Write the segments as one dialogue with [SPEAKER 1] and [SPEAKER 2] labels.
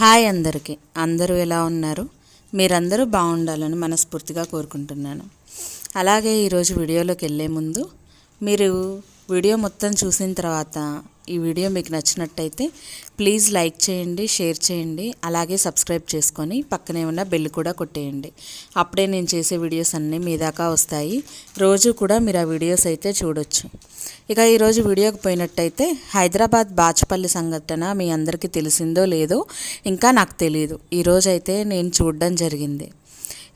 [SPEAKER 1] Hi అందరికీ. అందరూ ఎలా ఉన్నారు? మీరందరూ బాగుండాలని మనస్ఫూర్తిగా కోరుకుంటున్నాను. అలాగే ఈరోజు వీడియోలోకి వెళ్ళే ముందు మీరు వీడియో మొత్తం చూసిన తర్వాత ఈ వీడియో మీకు నచ్చినట్టయితే ప్లీజ్ లైక్ చేయండి, షేర్ చేయండి, అలాగే సబ్స్క్రైబ్ చేసుకొని పక్కనే ఉన్న బెల్ కూడా కొట్టేయండి. అప్పుడే నేను చేసే వీడియోస్ అన్నీ మీ దాకా వస్తాయి. రోజు కూడా మీరు ఆ వీడియోస్ అయితే చూడొచ్చు. ఇక ఈరోజు వీడియోకి పోయినట్టయితే హైదరాబాద్ బాచుపల్లి సంఘటన మీ అందరికీ తెలిసిందో లేదో ఇంకా నాకు తెలియదు. ఈరోజైతే నేను చూడడం జరిగింది.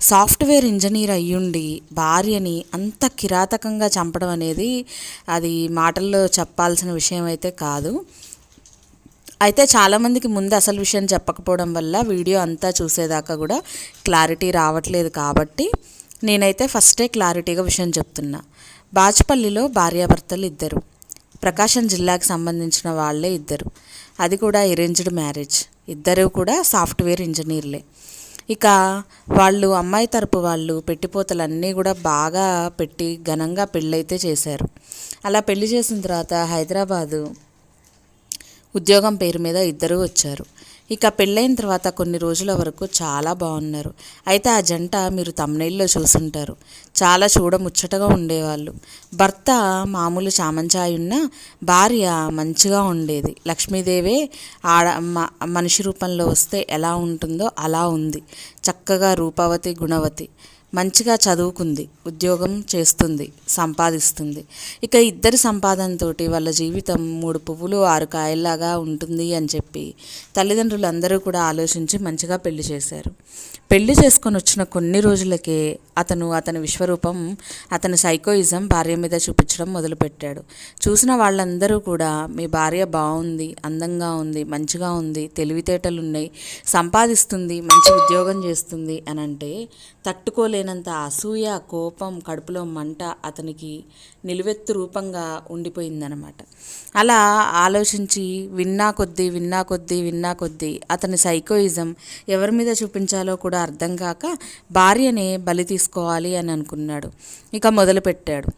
[SPEAKER 1] సాఫ్ట్వేర్ ఇంజనీర్ అయ్యుండి భార్యని అంత కిరాతకంగా చంపడం అనేది అది మాటల్లో చెప్పాల్సిన విషయం అయితే కాదు. అయితే చాలామందికి ముందు అసలు విషయం చెప్పకపోవడం వల్ల వీడియో అంతా చూసేదాకా కూడా క్లారిటీ రావట్లేదు. కాబట్టి నేనైతే ఫస్టే క్లారిటీగా విషయం చెప్తున్నా. బాచుపల్లిలో భార్యాభర్తలు ఇద్దరు, ప్రకాశం జిల్లాకు సంబంధించిన వాళ్ళే ఇద్దరు. అది కూడా అరేంజ్డ్ మ్యారేజ్. ఇద్దరు కూడా సాఫ్ట్వేర్ ఇంజనీర్లే. ఇక వాళ్ళు అమ్మాయి తరపు వాళ్ళు పెట్టిపోతలన్నీ కూడా బాగా పెట్టి ఘనంగా పెళ్ళైతే చేశారు. అలా పెళ్లి చేసిన తర్వాత హైదరాబాదు ఉద్యోగం పేరు మీద ఇద్దరు వచ్చారు. ఇక పెళ్ళైన తర్వాత కొన్ని రోజుల వరకు చాలా బాగున్నారు. అయితే ఆ జంట మీరు తమ్నైల్లో చూసుంటారు. చాలా చూడముచ్చటగా ఉండేవాళ్ళు. భర్త మామూలు చామంచాయి ఉన్న భార్య మంచిగా ఉండేది. లక్ష్మీదేవే మనిషి రూపంలో వస్తే ఎలా ఉంటుందో అలా ఉంది. చక్కగా రూపవతి, గుణవతి, మంచిగా చదువుకుంది, ఉద్యోగం చేస్తుంది, సంపాదిస్తుంది. ఇక ఇద్దరి సంపాదనతో వాళ్ళ జీవితం 3 పువ్వులు 6 కాయల్లాగా ఉంటుంది అని చెప్పి తల్లిదండ్రులు అందరూ కూడా ఆలోచించి మంచిగా పెళ్లి చేశారు. పెళ్లి చేసుకొని వచ్చిన కొన్ని రోజులకే అతని విశ్వరూపం, అతని సైకోయిజం భార్య మీద చూపించడం మొదలుపెట్టాడు. చూసిన వాళ్ళందరూ కూడా మీ భార్య బాగుంది, అందంగా ఉంది, మంచిగా ఉంది, తెలివితేటలు ఉన్నాయి, సంపాదిస్తుంది, మంచి ఉద్యోగం చేస్తుంది అని అంటే తట్టుకోలేనంత అసూయ, కోపం, కడుపులో మంట అతనికి నిలువెత్తు రూపంగా ఉండిపోయిందనమాట. అలా ఆలోచించి విన్నా కొద్దీ అతని సైకోయిజం ఎవరి మీద చూపించాలో కూడా అర్థం కాక భార్యనే బలి తీసుకోవాలి అని అనుకున్నాడు. ఇక మొదలుపెట్టాడు.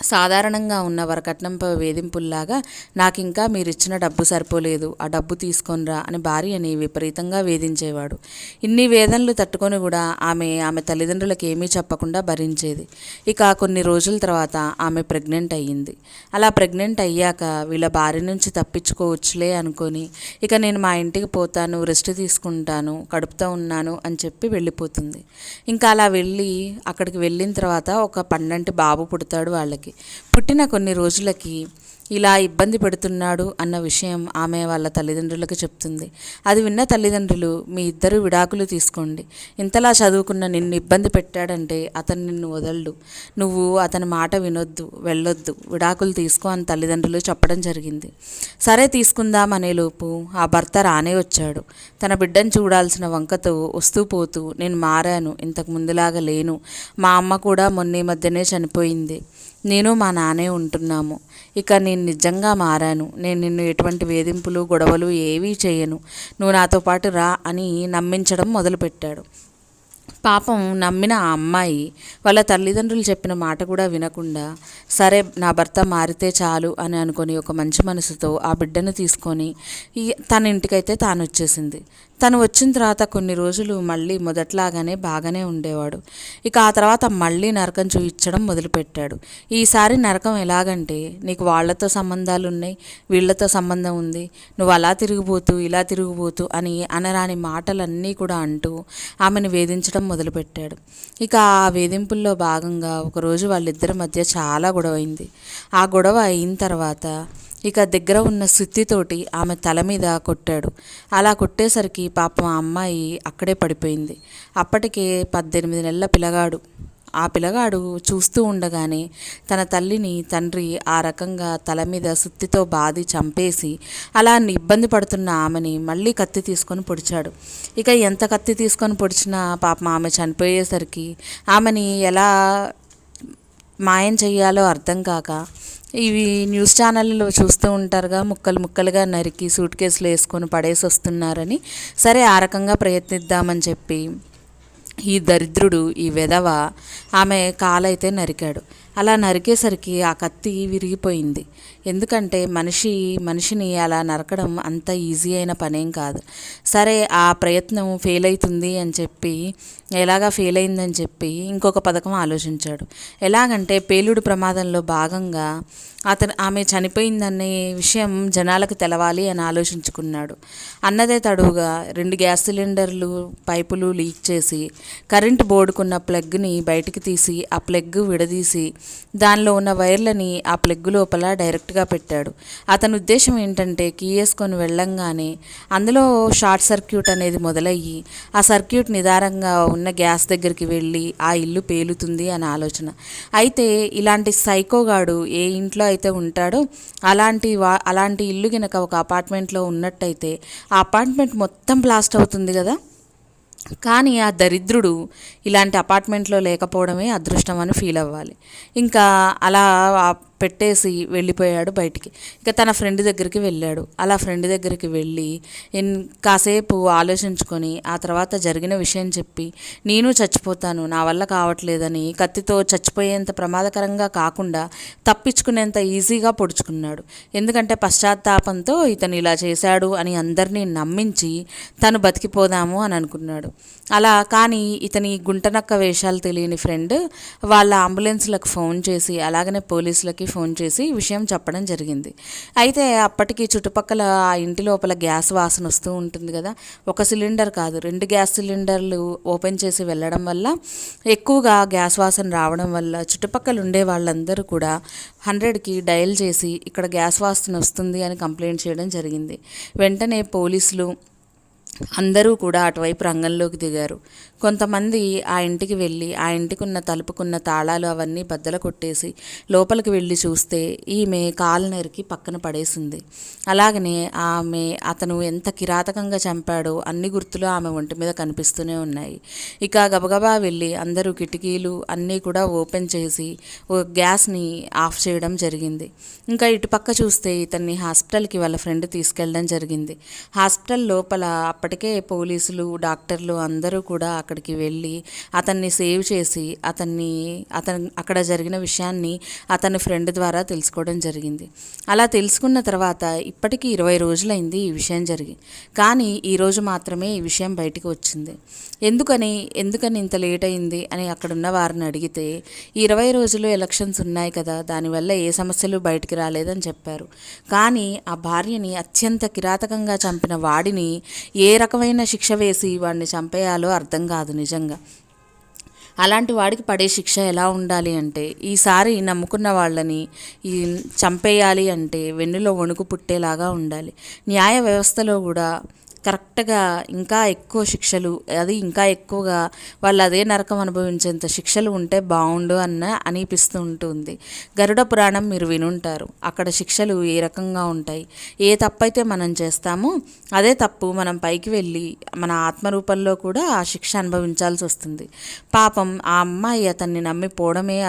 [SPEAKER 1] సాధారణంగా ఉన్న వరకట్నంపై వేధింపుల్లాగా నాకు ఇంకా మీరిచ్చిన డబ్బు సరిపోలేదు, ఆ డబ్బు తీసుకొనిరా అని భార్యని విపరీతంగా వేధించేవాడు. ఇన్ని వేదనలు తట్టుకొని కూడా ఆమె తల్లిదండ్రులకు ఏమీ చెప్పకుండా భరించేది. ఇక కొన్ని రోజుల తర్వాత ఆమె ప్రెగ్నెంట్ అయ్యింది. అలా ప్రెగ్నెంట్ అయ్యాక వీళ్ళ భార్య నుంచి తప్పించుకోవచ్చులే అనుకొని ఇక నేను మా ఇంటికి పోతాను, రెస్ట్ తీసుకుంటాను, కడుపుతో ఉన్నాను అని చెప్పి వెళ్ళిపోతుంది. ఇంకా అలా అక్కడికి వెళ్ళిన తర్వాత ఒక పండంటి బాబు పుడతాడు వాళ్ళకి. పుట్టిన కొన్ని రోజులకి ఇలా ఇబ్బంది పెడుతున్నాడు అన్న విషయం ఆమె వాళ్ళ తల్లిదండ్రులకు చెప్తుంది. అది విన్న తల్లిదండ్రులు మీ ఇద్దరు విడాకులు తీసుకోండి, ఇంతలా చదువుకున్న నిన్ను ఇబ్బంది పెట్టాడంటే అతను నిన్ను వదలడు, నువ్వు అతని మాట వినొద్దు, వెళ్ళొద్దు, విడాకులు తీసుకో అని తల్లిదండ్రులు చెప్పడం జరిగింది. సరే తీసుకుందాం అనేలోపు ఆ భర్త రానే వచ్చాడు. తన బిడ్డను చూడాల్సిన వంకతో వస్తూ పోతూ నేను మారాను, ఇంతకు ముందులాగా లేను, మా అమ్మ కూడా మొన్న ఈ మధ్యనే చనిపోయింది, నేను మా నాన్నే ఉంటున్నాము, ఇక నేను నిజంగా మారాను, నేను నిన్ను ఎటువంటి వేధింపులు గొడవలు ఏవీ చేయను, నువ్వు నాతో పాటు రా అని నమ్మించడం మొదలుపెట్టాడు. పాపం నమ్మిన ఆ అమ్మాయి వాళ్ళ తల్లిదండ్రులు చెప్పిన మాట కూడా వినకుండా సరే నా భర్త మారితే చాలు అని అనుకొని ఒక మంచి మనసుతో ఆ బిడ్డను తీసుకొని తన ఇంటికైతే తాను వచ్చేసింది. తను వచ్చిన తర్వాత కొన్ని రోజులు మళ్ళీ మొదట్లాగానే బాగానే ఉండేవాడు. ఇక ఆ తర్వాత మళ్ళీ నరకం చూపించడం మొదలుపెట్టాడు. ఈసారి నరకం ఎలాగంటే నీకు వాళ్ళతో సంబంధాలు ఉన్నాయి, వీళ్ళతో సంబంధం ఉంది, నువ్వు అలా తిరిగిపోతూ ఇలా తిరిగిపోతూ అని అనరాని మాటలన్నీ కూడా అంటూ ఆమెను వేధించడం మొదలుపెట్టాడు. ఇక ఆ వేధింపుల్లో భాగంగా ఒకరోజు వాళ్ళిద్దరి మధ్య చాలా గొడవైంది. ఆ గొడవ అయిన తర్వాత ఇక దగ్గర ఉన్న సుత్తితోటి ఆమె తల మీద కొట్టాడు. అలా కొట్టేసరికి పాపం ఆ అమ్మాయి అక్కడే పడిపోయింది. అప్పటికే 18 నెలల పిల్లగాడు. ఆ పిల్లగాడు చూస్తూ ఉండగానే తన తల్లిని తండ్రి ఆ రకంగా తల మీద సుత్తితో బాది చంపేసి అలా ఇబ్బంది పడుతున్న ఆమెని మళ్ళీ కత్తి తీసుకొని పొడిచాడు. ఇక ఎంత కత్తి తీసుకొని పొడిచినా పాపం ఆమె చనిపోయేసరికి ఆమెని ఎలా మాయం చెయ్యాలో అర్థం కాక ఇవి న్యూస్ ఛానళ్ళలో చూస్తూ ఉంటారుగా, ముక్కలు ముక్కలుగా నరికి సూట్ కేసులు వేసుకొని పడేసి వస్తున్నారని, సరే ఆ రకంగా ప్రయత్నిద్దామని చెప్పి ఈ దరిద్రుడు, ఈ వెధవ ఆమె కాలైతే నరికాడు. అలా నరికేసరికి ఆ కత్తి విరిగిపోయింది. ఎందుకంటే మనిషిని అలా నరకడం అంత ఈజీ అయిన పనేం కాదు. సరే, ఆ ప్రయత్నం ఫెయిల్ అవుతుంది అని చెప్పి, ఎలాగా ఫెయిల్ అయిందని చెప్పి ఇంకొక పథకం ఆలోచించాడు. ఎలాగంటే పేలుడు ప్రమాదంలో భాగంగా ఆమె చనిపోయిందనే విషయం జనాలకు తెలవాలి అని ఆలోచించుకున్నాడు. అన్నదే తడువుగా 2 గ్యాస్ సిలిండర్లు పైపులు లీక్ చేసి కరెంటు బోర్డుకున్న ప్లగ్ని బయటికి తీసి ఆ ప్లగ్ విడదీసి దానిలో ఉన్న వైర్లని ఆ ప్లగ్ లోపల డైరెక్ట్గా పెట్టాడు. అతని ఉద్దేశం ఏంటంటే కీ వేసుకొని వెళ్ళంగానే అందులో షార్ట్ సర్క్యూట్ అనేది మొదలయ్యి ఆ సర్క్యూట్ నిదానంగా ఉన్న గ్యాస్ దగ్గరికి వెళ్ళి ఆ ఇల్లు పేలుతుంది అని ఆలోచన. అయితే ఇలాంటి సైకోగాడు ఏ ఇంట్లో అయితే ఉంటాడో అలాంటి ఇల్లు కనుక ఒక అపార్ట్మెంట్లో ఉన్నట్టయితే ఆ అపార్ట్మెంట్ మొత్తం బ్లాస్ట్ అవుతుంది కదా. కానీ ఆ దరిద్రుడు ఇలాంటి అపార్ట్మెంట్లో లేకపోవడమే అదృష్టం అని ఫీల్ అవ్వాలి. ఇంకా అలా పెట్టేసి వెళ్ళిపోయాడు బయటికి. ఇక తన ఫ్రెండ్ దగ్గరికి వెళ్ళాడు. అలా ఫ్రెండ్ దగ్గరికి వెళ్ళి కాసేపు ఆలోచించుకొని ఆ తర్వాత జరిగిన విషయం చెప్పి, నేను చచ్చిపోతాను, నా వల్ల కావట్లేదని కత్తితో చచ్చిపోయేంత ప్రమాదకరంగా కాకుండా తప్పించుకునేంత ఈజీగా పొడుచుకున్నాడు. ఎందుకంటే పశ్చాత్తాపంతో ఇతను ఇలా చేశాడు అని అందరినీ నమ్మించి తను బతికిపోదాము అని అనుకున్నాడు. అలా కానీ ఇతని గుంటనక్క వేషాలు తెలియని ఫ్రెండ్ వాళ్ళ అంబులెన్స్లకు ఫోన్ చేసి అలాగనే పోలీసులకి ఫోన్ చేసి విషయం చెప్పడం జరిగింది. అయితే అప్పటికి చుట్టుపక్కల ఆ ఇంటి లోపల గ్యాస్ వాసన వస్తూ ఉంటుంది కదా. ఒక సిలిండర్ కాదు, 2 గ్యాస్ సిలిండర్లు ఓపెన్ చేసి వెళ్ళడం వల్ల ఎక్కువగా గ్యాస్ వాసన రావడం వల్ల చుట్టుపక్కల ఉండే వాళ్ళందరూ కూడా 100కి డయల్ చేసి ఇక్కడ గ్యాస్ వాసన వస్తుంది అని కంప్లైంట్ చేయడం జరిగింది. వెంటనే పోలీసులు అందరూ కూడా అటువైపు రంగంలోకి దిగారు. కొంతమంది ఆ ఇంటికి వెళ్ళి ఆ ఇంటికి ఉన్న తలుపుకున్న తాళాలు అవన్నీ బద్దలు కొట్టేసి లోపలికి వెళ్ళి చూస్తే ఈమె కాలు నరికి పక్కన పడేసింది. అలాగనే అతను ఎంత కిరాతకంగా చంపాడో అన్ని గుర్తులు ఆమె ఒంటి మీద కనిపిస్తూనే ఉన్నాయి. ఇక గబగబా వెళ్ళి అందరూ కిటికీలు అన్నీ కూడా ఓపెన్ చేసి గ్యాస్ని ఆఫ్ చేయడం జరిగింది. ఇంకా ఇటుపక్క చూస్తే ఇతన్ని హాస్పిటల్కి వాళ్ళ ఫ్రెండ్ తీసుకెళ్ళడం జరిగింది. హాస్పిటల్ లోపల అప్పటికే పోలీసులు డాక్టర్లు అందరూ కూడా అక్కడికి వెళ్ళి అతన్ని సేవ్ చేసి అక్కడ జరిగిన విషయాన్ని అతని ఫ్రెండ్ ద్వారా తెలుసుకోవడం జరిగింది. అలా తెలుసుకున్న తర్వాత ఇప్పటికీ 20 రోజులైంది ఈ విషయం జరిగి. కానీ ఈరోజు మాత్రమే ఈ విషయం బయటికి వచ్చింది. ఎందుకని ఇంత లేట్ అయింది అని అక్కడున్న వారిని అడిగితే 20 రోజులు ఎలక్షన్స్ ఉన్నాయి కదా, దానివల్ల ఏ సమస్యలు బయటికి రాలేదని చెప్పారు. కానీ ఆ భార్యని అత్యంత కిరాతకంగా చంపిన వాడిని ఏ రకమైన శిక్ష వేసి వాడిని చంపేయాలో అర్థం కాదు నిజంగా. అలాంటి వాడికి పడే శిక్ష ఎలా ఉండాలి అంటే, ఈసారి నమ్ముకున్న వాళ్ళని చంపేయాలి అంటే వెన్నులో వణుకు పుట్టేలాగా ఉండాలి. న్యాయ వ్యవస్థలో కూడా కరెక్ట్గా ఇంకా ఎక్కువ శిక్షలు, అది ఇంకా ఎక్కువగా వాళ్ళు అదే నరకం అనుభవించేంత శిక్షలు ఉంటే బాగుండు అనిపిస్తూ ఉంటుంది. గరుడ పురాణం మీరు వినుంటారు. అక్కడ శిక్షలు ఏ రకంగా ఉంటాయి. ఏ తప్పైతే మనం చేస్తామో అదే తప్పు మనం పైకి వెళ్ళి మన ఆత్మరూపంలో కూడా ఆ శిక్ష అనుభవించాల్సి వస్తుంది. పాపం ఆ అమ్మాయి అతన్ని నమ్మిపోవడమే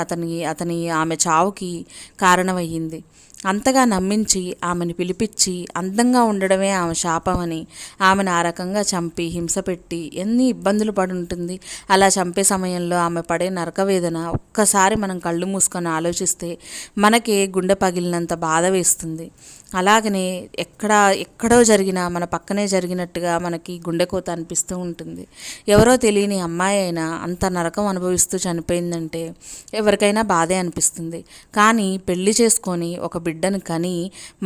[SPEAKER 1] ఆమె చావుకి కారణమయ్యింది. అంతగా నమ్మించి ఆమెను పిలిపించి అందంగా ఉండడమే ఆమె శాపమని ఆమెను ఆ రకంగా చంపి హింస పెట్టి ఎన్ని ఇబ్బందులు పడి ఉంటుంది. అలా చంపే సమయంలో ఆమె పడే నరకవేదన ఒక్కసారి మనం కళ్ళు మూసుకొని ఆలోచిస్తే మనకే గుండె పగిలినంత బాధ వేస్తుంది. అలాగనే ఎక్కడో జరిగినా మన పక్కనే జరిగినట్టుగా మనకి గుండెకోత అనిపిస్తూ ఉంటుంది. ఎవరో తెలియని అమ్మాయి అయినా అంత నరకం అనుభవిస్తూ చనిపోయిందంటే ఎవరికైనా బాధే అనిపిస్తుంది. కానీ పెళ్లి చేసుకొని ఒక బిడ్డను కని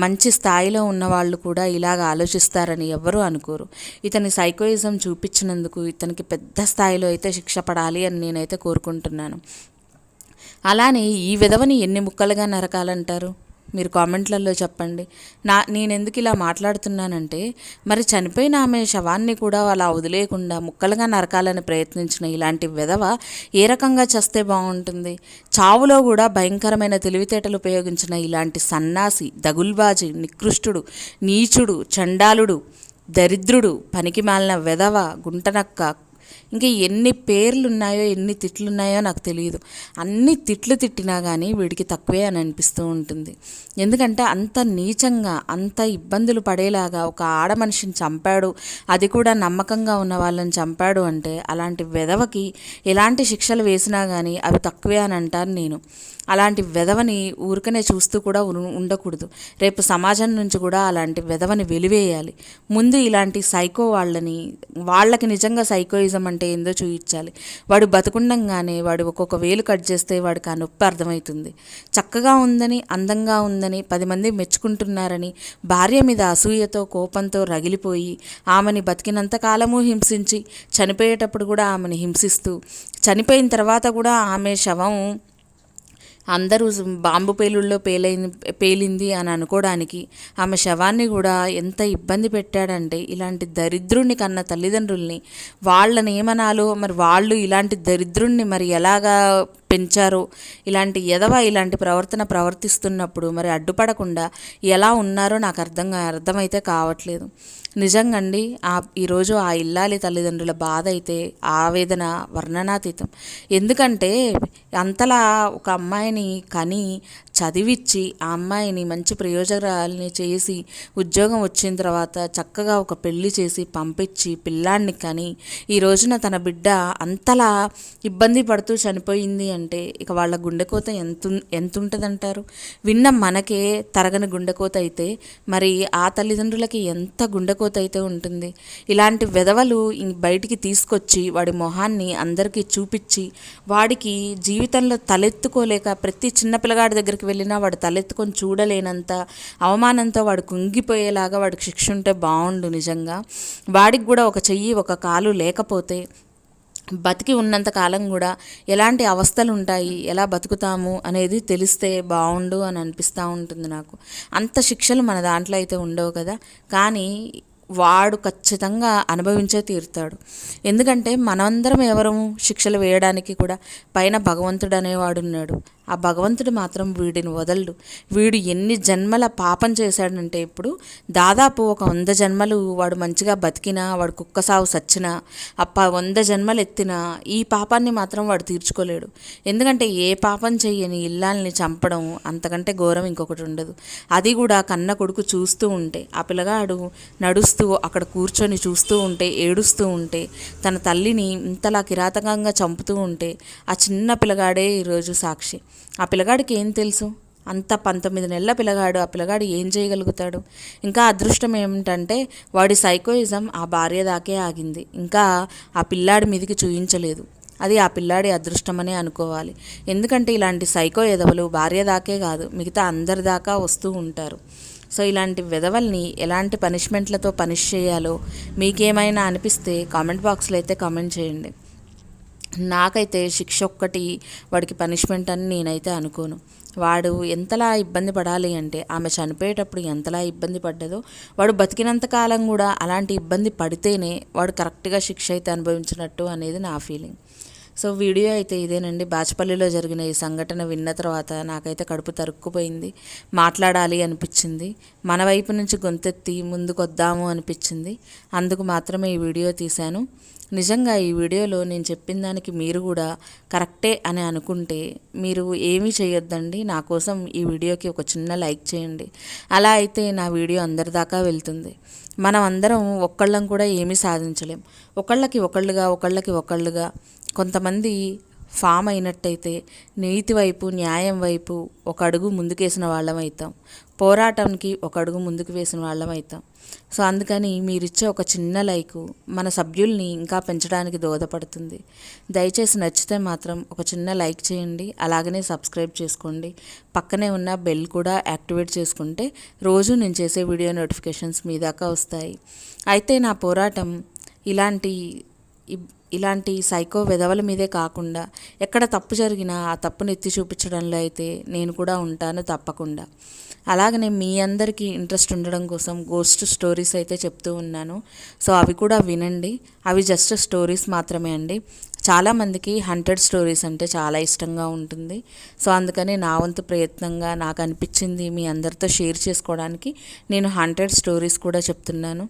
[SPEAKER 1] మంచి స్థాయిలో ఉన్నవాళ్ళు కూడా ఇలాగ ఆలోచిస్తారని ఎవ్వరూ అనుకోరు. ఇతని సైకోయిజం చూపించినందుకు ఇతనికి పెద్ద స్థాయిలో అయితే శిక్ష పడాలి అని నేనైతే కోరుకుంటున్నాను. అలానే ఈ విధవని ఎన్ని ముక్కలుగా నరకాలంటారు? మీరు కామెంట్లలో చెప్పండి. నేను ఎందుకు ఇలా మాట్లాడుతున్నానంటే, మరి చనిపోయిన ఆమె శవాన్ని కూడా అలా వదిలేయకుండా ముక్కలుగా నరకాలని ప్రయత్నించిన ఇలాంటి విధవ ఏ రకంగా చస్తే బాగుంటుంది? చావులో కూడా భయంకరమైన తెలివితేటలు ఉపయోగించిన ఇలాంటి సన్నాసి, దగుల్బాజీ, నికృష్టుడు, నీచుడు, చండాలుడు, దరిద్రుడు, పనికిమాలిన విధవ, గుంటనక్క, ఇంకా ఎన్ని పేర్లు ఉన్నాయో ఎన్ని తిట్లు ఉన్నాయో నాకు తెలియదు. అన్ని తిట్లు తిట్టినా కానీ వీడికి తక్కువే అని అనిపిస్తూ ఉంటుంది. ఎందుకంటే అంత నీచంగా అంత ఇబ్బందులు పడేలాగా ఒక ఆడ మనిషిని చంపాడు, అది కూడా నమ్మకంగా ఉన్న వాళ్ళని చంపాడు అంటే అలాంటి వెధవకి ఎలాంటి శిక్షలు వేసినా కానీ అవి తక్కువే అని అంటాను నేను. అలాంటి వెధవని ఊరికనే చూస్తూ కూడా ఉండకూడదు. రేపు సమాజం నుంచి కూడా అలాంటి వెధవని వెలివేయాలి. ముందు ఇలాంటి సైకో వాళ్ళకి నిజంగా సైకోయిజం అంటే ఏందో చూపించాలి. వాడు బతుకుండంగానే వాడు ఒక్కొక్క వేలు కట్ చేస్తే వాడికి ఆ నొప్పి అర్థమవుతుంది. చక్కగా ఉందని, అందంగా ఉందని 10 మంది మెచ్చుకుంటున్నారని భార్య మీద అసూయతో కోపంతో రగిలిపోయి ఆమెని బతికినంత కాలము హింసించి చనిపోయేటప్పుడు కూడా ఆమెను హింసిస్తూ చనిపోయిన తర్వాత కూడా ఆమె శవం అందరూ బాంబు పేలుళ్ళలో పేలింది అని అనుకోవడానికి ఆమె శవాన్ని కూడా ఎంత ఇబ్బంది పెట్టాడంటే, ఇలాంటి దరిద్రుణ్ణి కన్న తల్లిదండ్రుల్ని వాళ్ళని ఏమనాలో మరి, వాళ్ళు ఇలాంటి దరిద్రుణ్ణి మరి ఎలాగా పెంచారో, ఇలాంటి ఇలాంటి ప్రవర్తిస్తున్నప్పుడు మరి అడ్డుపడకుండా ఎలా ఉన్నారో నాకు అర్థమైతే కావట్లేదు. నిజంగండి ఈరోజు ఆ ఇల్లాలి తల్లిదండ్రుల బాధ అయితే ఆవేదన వర్ణనాతీతం. ఎందుకంటే అంతలా ఒక అమ్మాయిని కని చదివిచ్చి ఆ అమ్మాయిని మంచి ప్రయోజనాలని చేసి ఉద్యోగం వచ్చిన తర్వాత చక్కగా ఒక పెళ్లి చేసి పంపించి పిల్లాన్ని కని ఈ రోజున తన బిడ్డ అంతలా ఇబ్బంది పడుతూ చనిపోయింది అంటే ఇక వాళ్ళ గుండెకోత ఎంత ఉంటుందంటారు? విన్న మనకే తరగని గుండెకోత అయితే మరి ఆ తల్లిదండ్రులకి ఎంత గుండెకోత అయితే ఉంటుంది. ఇలాంటి వెధవలు బయటికి తీసుకొచ్చి వాడి మొహాన్ని అందరికీ చూపించి వాడికి జీవితంలో తలెత్తుకోలేక ప్రతి చిన్న పిల్లగాడి దగ్గరికి వెళ్ళినా వాడు తలెత్తుకొని చూడలేనంత అవమానంతో వాడు కుంగిపోయేలాగా వాడికి శిక్ష ఉంటే బాగుండు. నిజంగా వాడికి కూడా ఒక చెయ్యి ఒక కాలు లేకపోతే బతికి ఉన్నంత కాలం కూడా ఎలాంటి అవస్థలు ఉంటాయి, ఎలా బతుకుతాము అనేది తెలిస్తే బాగుండు అని అనిపిస్తూ ఉంటుంది నాకు. అంత శిక్షలు మన దాంట్లో అయితే ఉండవు కదా, కానీ వాడు ఖచ్చితంగా అనుభవించే తీరుతాడు. ఎందుకంటే మనందరం ఎవరము శిక్షలు వేయడానికి కూడా పైన భగవంతుడు అనేవాడు ఉన్నాడు. ఆ భగవంతుడు మాత్రం వీడిని వదలడు. వీడు ఎన్ని జన్మల పాపం చేశాడంటే ఇప్పుడు దాదాపు ఒక 100 జన్మలు వాడు మంచిగా బతికినా, వాడు కుక్క సావు సచ్చినా, 100 జన్మలు ఎత్తినా ఈ పాపాన్ని మాత్రం వాడు తీర్చుకోలేడు. ఎందుకంటే ఏ పాపం చెయ్యని ఇల్లాల్ని చంపడం అంతకంటే ఘోరం ఇంకొకటి ఉండదు. అది కూడా కన్న కొడుకు చూస్తూ ఉంటే, ఆ పిల్లగాడు నడుస్తూ అక్కడ కూర్చొని చూస్తూ ఉంటే, ఏడుస్తూ ఉంటే, తన తల్లిని ఇంతలా కిరాతకంగా చంపుతూ ఉంటే ఆ చిన్న పిల్లగాడే ఈరోజు సాక్షి. ఆ పిల్లగాడికి ఏం తెలుసు? అంత 19 నెలల పిల్లగాడు, ఆ పిల్లగాడు ఏం చేయగలుగుతాడు? ఇంకా అదృష్టం ఏమిటంటే వాడి సైకోయిజం ఆ భార్య దాకే ఆగింది, ఇంకా ఆ పిల్లాడి మీదకి చూయించలేదు. అది ఆ పిల్లాడి అదృష్టమనే అనుకోవాలి. ఎందుకంటే ఇలాంటి సైకో ఎదవలు భార్య దాకే కాదు మిగతా అందరి దాకా వస్తూ ఉంటారు. సో ఇలాంటి వెధవల్ని ఎలాంటి పనిష్మెంట్లతో పనిష్ చేయాలో మీకేమైనా అనిపిస్తే కామెంట్ బాక్స్లో అయితే కామెంట్ చేయండి. నాకైతే శిక్ష ఒక్కటి వాడికి పనిష్మెంట్ అని నేనైతే అనుకోను. వాడు ఎంతలా ఇబ్బంది పడాలి అంటే ఆమె చనిపోయేటప్పుడు ఎంతలా ఇబ్బంది పడ్డదో వాడు బతికినంత కాలం కూడా అలాంటి ఇబ్బంది పడితేనే వాడు కరెక్ట్గా శిక్ష అయితే అనుభవించినట్టు అనేది నా ఫీలింగ్. సో వీడియో అయితే ఇదేనండి. బాచుపల్లిలో జరిగిన ఈ సంఘటన విన్న తర్వాత నాకైతే కడుపు తరుక్కుపోయింది, మాట్లాడాలి అనిపించింది, మన వైపు నుంచి గొంతెత్తి ముందుకొద్దాము అనిపించింది. అందుకు మాత్రమే ఈ వీడియో తీశాను. నిజంగా ఈ వీడియోలో నేను చెప్పిన దానికి మీరు కూడా కరెక్టే అని అనుకుంటే మీరు ఏమీ చేయొద్దండి, నా కోసం ఈ వీడియోకి ఒక చిన్న లైక్ చేయండి. అలా అయితే నా వీడియో అందరి దాకా వెళ్తుంది. మనం అందరం ఒక్కళ్ళం కూడా ఏమీ సాధించలేం. ఒకళ్ళకి ఒకళ్ళుగా కొంతమంది ఫామ్ అయినట్టయితే నీతి వైపు, న్యాయం వైపు ఒక అడుగు ముందుకేసిన వాళ్ళం అవుతాం, పోరాటానికి ఒక అడుగు ముందుకు వేసిన వాళ్ళం అవుతాం. సో అందుకని మీరిచ్చే ఒక చిన్న లైకు మన సభ్యుల్ని ఇంకా పెంచడానికి దోహదపడుతుంది. దయచేసి నచ్చితే మాత్రం ఒక చిన్న లైక్ చేయండి, అలాగనే సబ్స్క్రైబ్ చేసుకోండి. పక్కనే ఉన్న బెల్ కూడా యాక్టివేట్ చేసుకుంటే రోజు నేను చేసే వీడియో నోటిఫికేషన్స్ మీ దాకా వస్తాయి. అయితే నా పోరాటం ఇలాంటి సైకో వెధవల మీదే కాకుండా ఎక్కడ తప్పు జరిగినా ఆ తప్పును ఎత్తి చూపించడంలో అయితే నేను కూడా ఉంటాను తప్పకుండా. అలాగనే మీ అందరికీ ఇంట్రెస్ట్ ఉండడం కోసం గోస్ట్ స్టోరీస్ అయితే చెప్తూ ఉన్నాను. సో అవి కూడా వినండి. అవి జస్ట్ స్టోరీస్ మాత్రమే అండి, చాలామందికి హంటెడ్ స్టోరీస్ అంటే చాలా ఇష్టంగా ఉంటుంది. సో అందుకని నా వంతు ప్రయత్నంగా నాకు అనిపించింది మీ అందరితో షేర్ చేసుకోవడానికి నేను హంటెడ్ స్టోరీస్ కూడా చెప్తున్నాను.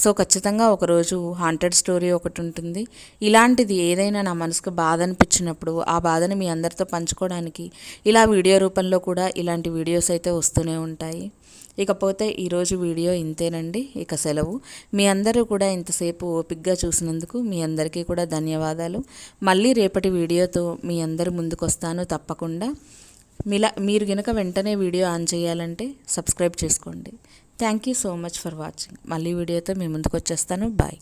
[SPEAKER 1] సో ఖచ్చితంగా ఒకరోజు హాంటెడ్ స్టోరీ ఒకటి ఉంటుంది. ఇలాంటిది ఏదైనా నా మనసుకు బాధ అనిపించినప్పుడు ఆ బాధని మీ అందరితో పంచుకోవడానికి ఇలా వీడియో రూపంలో కూడా ఇలాంటి వీడియోస్ అయితే వస్తూనే ఉంటాయి. ఇకపోతే ఈరోజు వీడియో ఇంతేనండి. ఇక సెలవు. మీ అందరూ కూడా ఇంతసేపు ఓపికగా చూసినందుకు మీ అందరికీ కూడా ధన్యవాదాలు. మళ్ళీ రేపటి వీడియోతో మీ అందరి ముందుకు వస్తాను తప్పకుండా. మీరు గనక వెంటనే వీడియో ఆన్ చేయాలంటే సబ్స్క్రైబ్ చేసుకోండి. Thank you so much for watching. మళ్ళీ వీడియోతో మీ ముందుకు వచ్చేస్తాను. బాయ్.